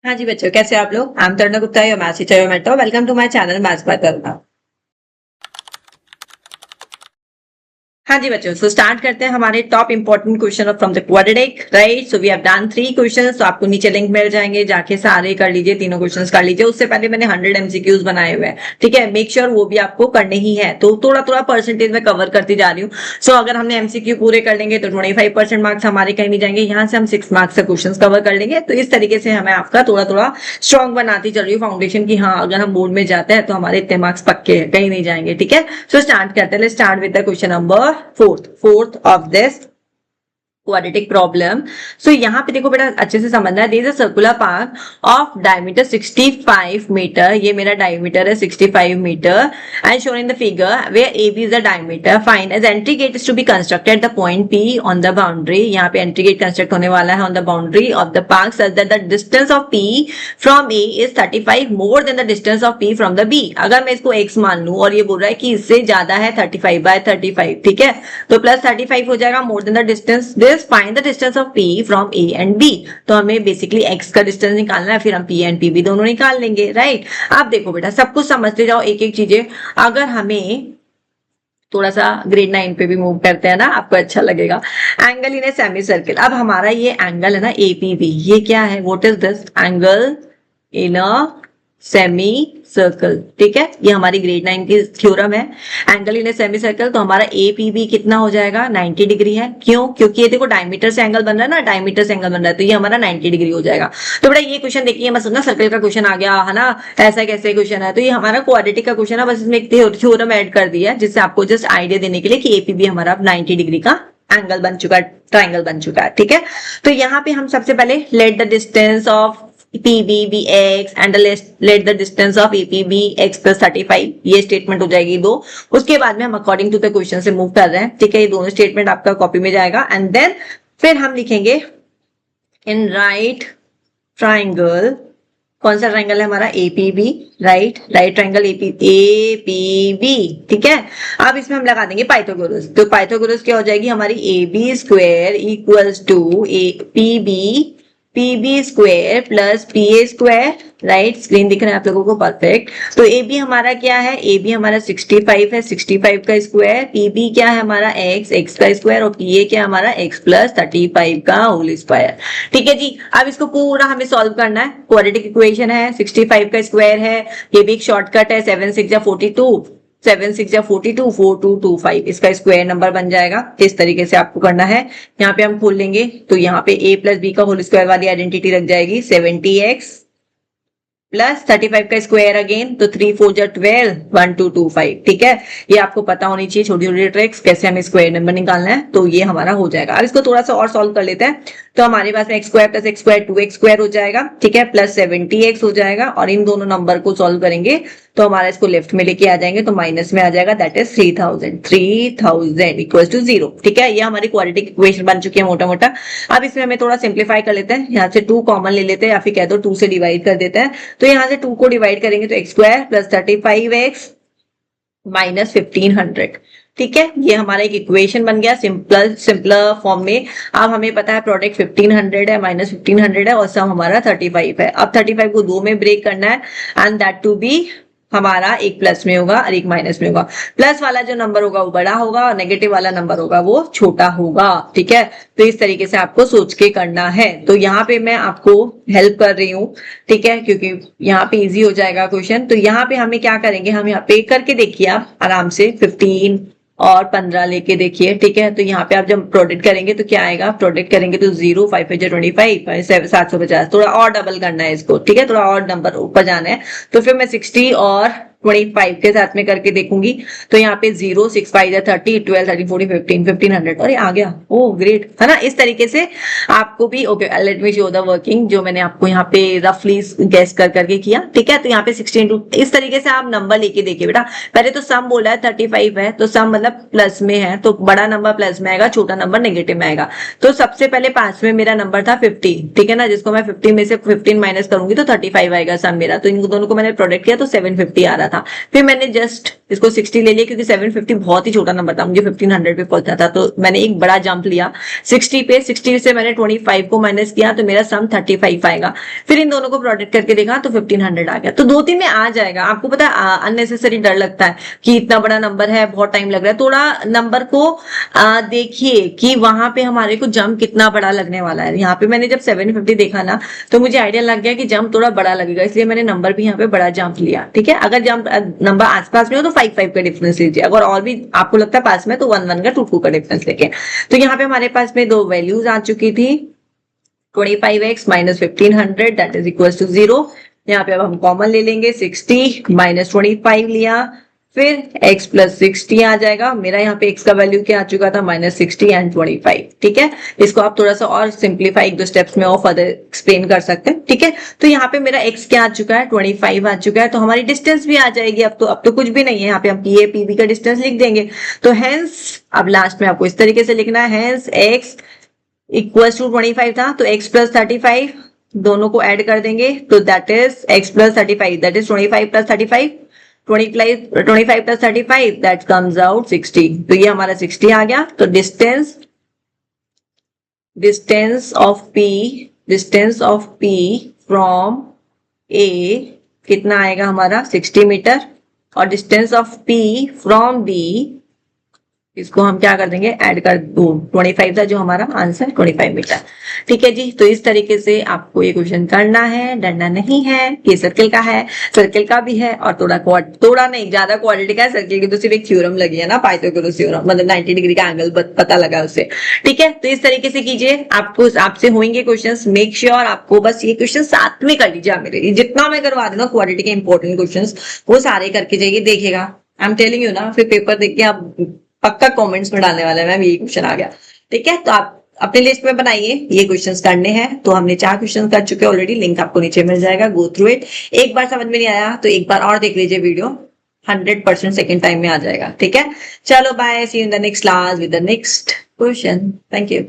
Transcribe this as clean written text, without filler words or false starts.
हाँ जी बच्चों, कैसे हो आप लोग। I am Taruna Gupta, your maths teacher, your mentor. Welcome to my channel maths by Taruna. हाँ जी बच्चों, सो स्टार्ट करते हैं हमारे top important question from the quadratic, right. So we have done 3 questions. तो आपको नीचे लिंक मिल जाएंगे, जाके सारे कर लीजिए, तीनों क्वेश्चंस कर लीजिए। उससे पहले मैंने 100 एमसीक्यूज बनाए हुए हैं, ठीक है। मेक श्योर वो भी आपको करने ही है। तो थोड़ा थोड़ा परसेंटेज में कवर करती जा रही हूँ। सो अगर हमने एमसीक्यू पूरे कर लेंगे तो 25% मार्क्स हमारे कहीं नहीं जाएंगे। यहाँ से हम 6 मार्क्स से क्वेश्चन कवर कर लेंगे। तो इस तरीके से हमें आपका थोड़ा थोड़ा स्ट्रॉन्ग बनाती चल रही है फाउंडेशन की। हाँ, अगर हम बोर्ड में जाते हैं तो हमारे इतने मार्क्स पक्के हैं, कहीं नहीं जाएंगे, ठीक है। सो स्टार्ट करते हैं। Let's start with the question number fourth of this quadratic problem. So यहाँ पे देखो बेटा, अच्छे से समझना है। There is a circular path of diameter 65 metre. ये मेरा डायमीटर है 65 metre and shown in the figure where AB is the diameter. Find as entry gate is to be constructed the point P on the boundary. यहाँ पे entry gate construct होने वाला है on the boundary of the park such that the distance of P from A is 35 more than the distance of P from the B। अगर मैं इसको x मान लूं और ये बोल रहा है कि इससे ज्यादा है 35/35, ठीक है, तो प्लस 35 हो जाएगा more than the distance. Find the distance of P from A and B। तो हमें बेसिकली x का डिस्टेंस निकालना है, फिर हम P एंड P भी दोनों निकाल लेंगे, राइट। अब देखो बेटा, सब कुछ समझते जाओ, एक एक चीजें। अगर हमें थोड़ा सा ग्रेड 9 पे भी मूव करते हैं ना, आपको अच्छा लगेगा। Angle in a semi circle. अब हमारा ये एंगल है ना APB, ये क्या है, what is this, angle in a semi circle, ठीक है। ये हमारी ग्रेड 9 की थ्योरम है, angle in a semi circle. तो हमारा APB कितना हो जाएगा, 90 डिग्री है। क्यों? क्योंकि ये देखो डायमीटर से एंगल बन रहा है ना, डायमीटर से एंगल बन रहा है, तो ये हमारा 90 डिग्री हो जाएगा। तो बेटा ये क्वेश्चन देखिए, मैं सोचना सर्कल का क्वेश्चन आ गया है ना, ऐसा कैसे क्वेश्चन है। तो ये हमारा क्वाड्रेटिक का क्वेश्चन है, बस इसमें एक थ्योरम ऐड कर दिया है, जिससे आपको जस्ट आइडिया देने के लिए कि APB हमारा 90 डिग्री का एंगल बन चुका है, ट्राइंगल बन चुका है, ठीक है। तो यहाँ पे हम सबसे पहले let the distance of PB be x and let the distance of AP be x plus 35, ये स्टेटमेंट हो जाएगी दो। उसके बाद में हम अकॉर्डिंग टू द क्वेश्चन से मूव कर रहे हैं, ठीक है। ये दोनों स्टेटमेंट आपका कॉपी में जाएगा एंड देन फिर हम लिखेंगे इन राइट ट्राइंगल। कौन सा ट्राइंगल है हमारा, APB, राइट ट्राइंगल APB, ठीक है। अब इसमें हम लगा देंगे पाइथागोरस। तो पाइथागोरस क्या हो जाएगी हमारी, AB square equals to PB square plus PA square, right. Screen दिख रहा है आप लोगों को, परफेक्ट। तो AB हमारा क्या है, AB हमारा 65 है, 65 का स्क्वायर। PB क्या है हमारा, x का स्क्वायर, और PA क्या है हमारा x प्लस 35 का होल स्क्वायर, ठीक है जी। अब इसको पूरा हमें सॉल्व करना है। क्वाड्रेटिक इक्वेशन है, 65 का स्क्वायर है, ये भी एक शॉर्टकट है, 7 6 42, 7 6 42, 4 2 2 5, इसका स्क्वायर नंबर बन जाएगा। इस तरीके से आपको करना है। यहाँ पे हम खोल लेंगे तो यहाँ पे A प्लस B का होल स्क्वायर वाली आइडेंटिटी रख जाएगी, 70x प्लस 35 का स्क्वायर अगेन, तो 3 4 12, 1 2 2 5, ठीक है। ये आपको पता होनी चाहिए छोटी छोटी ट्रिक्स, कैसे हमें स्क्वायर नंबर निकालना है। तो ये हमारा हो जाएगा। अब इसको थोड़ा सा और सॉल्व कर लेते हैं। तो हमारे पास में x square plus x square 2x square हो जाएगा, ठीक है, प्लस 70x हो जाएगा। और इन दोनों नंबर को सॉल्व करेंगे तो हमारा इसको लेफ्ट में लेके आ जाएंगे, तो माइनस में आ जाएगा, दैट इज 3000 इक्वल टू 0, ठीक है। ये हमारी क्वाड्रेटिक इक्वेशन बन चुकी है मोटा मोटा। अब इसमें हमें थोड़ा सिंप्लीफाई कर लेते हैं। यहाँ से 2 कॉमन ले लेते हैं, या फिर कह दो 2 से डिवाइड कर देते हैं। तो यहाँ से 2 को डिवाइड करेंगे तो x square plus 35x minus 1500, ठीक है। ये हमारा एक इक्वेशन बन गया सिंपलर फॉर्म में। अब हमें पता है प्रोडक्ट 1500 है, माइनस 1500 है, और सम हमारा 35 है। अब 35 को 2 में ब्रेक करना है एंड दैट टू बी हमारा एक प्लस में होगा और एक माइनस में होगा। प्लस वाला जो नंबर होगा वो बड़ा होगा और नेगेटिव वाला नंबर होगा वो छोटा होगा, ठीक है। तो इस तरीके से आपको सोच के करना है। तो यहाँ पे मैं आपको हेल्प कर रही हूँ, ठीक है, क्योंकि यहाँ पे इजी हो जाएगा क्वेश्चन। तो यहाँ पे हमें क्या करेंगे, हम यहाँ पे करके देखिए आप आराम से, 15 और 15 लेके देखिए, ठीक है। तो यहाँ पे आप जब प्रोडक्ट करेंगे तो क्या आएगा, प्रोडक्ट करेंगे तो 0 5 5 25, 750, थोड़ा और डबल करना है इसको, ठीक है, थोड़ा और नंबर ऊपर जाना है। तो फिर मैं 60 और 25 के साथ में करके देखूंगी। तो यहाँ पे 0 6 5 30, 12 13 14 15 1500, और ये आ गया। ओ ग्रेट, है ना। इस तरीके से आपको भी, okay let me show the working, जो मैंने आपको यहाँ पे रफली गैस कर करके किया, ठीक है। तो यहाँ पे 16 इस तरीके से आप नंबर लेके देखिए बेटा। पहले तो सम बोला है 35 है, तो सम मतलब प्लस में है, तो बड़ा नंबर प्लस में आएगा, छोटा नंबर नेगेटिव में आएगा। तो सबसे पहले पास में मेरा नंबर था 50, ठीक है ना, जिसको मैं 50 में से 15 माइनस करूंगी तो 35 आएगा सम मेरा। तो इन दोनों को मैंने प्रोडक्ट किया तो 750 आ रहा था। था। फिर मैंने जस्ट इसको 60 ले लिया क्योंकि 750 बहुत ही छोटा नंबर था, मुझे 1500 पे पहुंचना था, तो मैंने एक बड़ा जंप लिया 60 पे। 60 से मैंने 25 को माइनस किया तो मेरा सम 35 आएगा। फिर इन दोनों को प्रोडक्ट करके देखा तो 1500 आ गया। तो 2-3 में आ जाएगा। आपको पता है अननेसेसरी डर लगता है कि इतना बड़ा नंबर है, बहुत टाइम लग रहा है, थोड़ा नंबर को देखिए कि वहां पे हमारे को जंप कितना बड़ा लगने वाला है। यहाँ पे मैंने जब 750 देखा ना तो मुझे आइडिया लग गया कि जंप थोड़ा बड़ा लगेगा, इसलिए मैंने नंबर भी यहाँ पे बड़ा जंप लिया। ठीक है, अगर जंप नंबर आसपास में हो तो 5-5 का डिफरेंस लीजिए, अगर और भी आपको लगता है पास में तो 1-1 का 2-2 का डिफरेंस लेके। तो यहाँ पे हमारे पास में दो वैल्यूज आ चुकी थी, 25x minus 1500 that is equal to 0। यहाँ पे अब हम कॉमन ले लेंगे, 60 माइनस 25 लिया, फिर x प्लस 60 आ जाएगा। मेरा यहाँ पे x का वैल्यू क्या आ चुका था, माइनस 60 एंड 25। ठीक है, इसको आप थोड़ा सा और सिंप्लीफाई 1-2 स्टेप्स में और फर्दर एक्सप्लेन कर सकते हैं। ठीक है, तो यहाँ पे मेरा x क्या आ चुका है, 25 आ चुका है, तो हमारी डिस्टेंस भी आ जाएगी। अब तो कुछ भी नहीं है, यहाँ पे हम PA PB का डिस्टेंस लिख देंगे। तो हेंस अब लास्ट में आपको इस तरीके से लिखना है, हेंस x इक्वल्स टू 25 था तो x प्लस 35 दोनों को ऐड कर देंगे तो that is x plus 35 that is 25 plus 35, 25 plus 35 that comes out 60। तो ये हमारा 60 आ गया। तो distance of P from A कितना आएगा हमारा 60 मीटर, और distance of P from B इसको हम क्या कर देंगे, ऐड कर दो, 25 था जो हमारा आंसर 25 मीटर। ठीक है जी, तो इस तरीके से आपको ये क्वेश्चन करना है, डरना नहीं है। ये सर्कल का है, सर्कल का भी है, और थोड़ा नहीं ज्यादा क्वाड्रेटिक है। सर्कल की तो सिर्फ एक थ्योरम लगी है ना, पाइथागोरस थ्योरम, मतलब 90 डिग्री का एंगल पता लगा उससे। ठीक है, तो इस तरीके से कीजिए, आपको आपसे होंगे क्वेश्चंस। मेक श्योर आपको बस ये क्वेश्चन साथ में कर लीजिए। मेरे जितना मैं करवा दूं ना क्वाड्रेटिक के इंपॉर्टेंट क्वेश्चन वो सारे करके जाइए, देखिएगा। आई एम टेलिंग यू ना, फिर पेपर देख के आप पक्का कमेंट्स में डालने वाला है मैम ये क्वेश्चन आ गया। ठीक है, तो आप अपने लिस्ट में बनाइए, ये क्वेश्चंस करने हैं। तो हमने 4 क्वेश्चन कर चुके हैं ऑलरेडी, लिंक आपको नीचे मिल जाएगा, गो थ्रू इट। एक बार समझ में नहीं आया तो एक बार और देख लीजिए वीडियो, 100% सेकंड टाइम में आ जाएगा। ठीक है, चलो bye, see you in the next class with the next question. Thank you.